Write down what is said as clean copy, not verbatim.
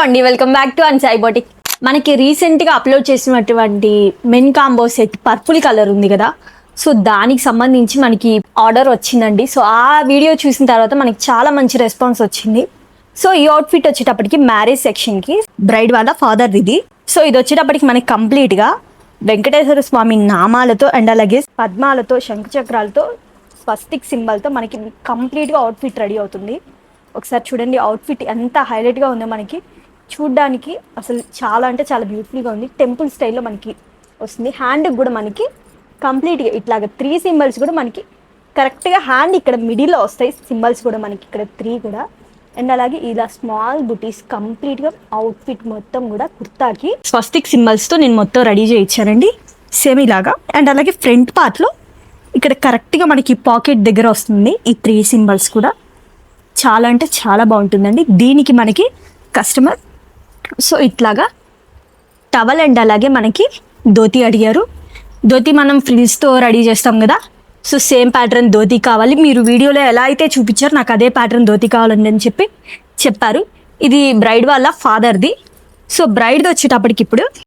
అండి, welcome back to అన్సాయి boutique. మనకి రీసెంట్గా అప్లోడ్ చేసినటువంటి men combo set purple colour ఉంది కదా, సో దానికి సంబంధించి మనకి ఆర్డర్ వచ్చిందండి. సో ఆ వీడియో చూసిన తర్వాత మనకి చాలా మంచి రెస్పాన్స్ వచ్చింది. సో ఈ అవుట్ఫిట్ వచ్చేటప్పటికి మ్యారేజ్ సెక్షన్కి బ్రైడ్ వాళ్ళ ఫాదర్ ఇది. సో ఇది వచ్చేటప్పటికి మనకి కంప్లీట్గా వెంకటేశ్వర స్వామి నామాలతో అండ్ అలాగే పద్మాలతో శంఖచక్రాలతో స్వస్తిక్ సింబల్తో మనకి కంప్లీట్గా అవుట్ఫిట్ రెడీ అవుతుంది. ఒకసారి చూడండి అవుట్ఫిట్ ఎంత హైలైట్గా ఉందో. మనకి చూడ్డానికి అసలు చాలా అంటే చాలా బ్యూటిఫుల్గా ఉంది. టెంపుల్ స్టైల్లో మనకి వస్తుంది. హ్యాండ్కి కూడా మనకి కంప్లీట్గా ఇట్లాగా 3 సింబల్స్ కూడా మనకి కరెక్ట్గా హ్యాండ్ ఇక్కడ మిడిల్లో వస్తాయి. సింబల్స్ కూడా మనకి ఇక్కడ 3 కూడా. అండ్ అలాగే ఇలా స్మాల్ బుటీస్ కంప్లీట్గా అవుట్ఫిట్ మొత్తం కూడా కుర్తాకి స్వస్తిక్ సింబల్స్తో నేను మొత్తం రెడీ చేయించానండి. సేమ్ ఇలాగా. అండ్ అలాగే ఫ్రంట్ పార్ట్లో ఇక్కడ కరెక్ట్గా మనకి పాకెట్ దగ్గర వస్తుంది ఈ 3 సింబల్స్ కూడా. చాలా అంటే చాలా బాగుంటుందండి. దీనికి మనకి కస్టమర్ సో ఇట్లాగా టవల్ అండ్ అలాగే మనకి ధోతి అడిగారు. ధోతి మనం ఫ్రిల్స్తో రెడీ చేస్తాం కదా, సో సేమ్ ప్యాటర్న్ ధోతి కావాలి, మీరు వీడియోలో ఎలా అయితే చూపించారో నాకు అదే ప్యాటర్న్ ధోతి కావాలండి అని చెప్పారు. ఇది బ్రైడ్ వాళ్ళ ఫాదర్ది. సో బ్రైడ్ది వచ్చేటప్పటికి ఇప్పుడు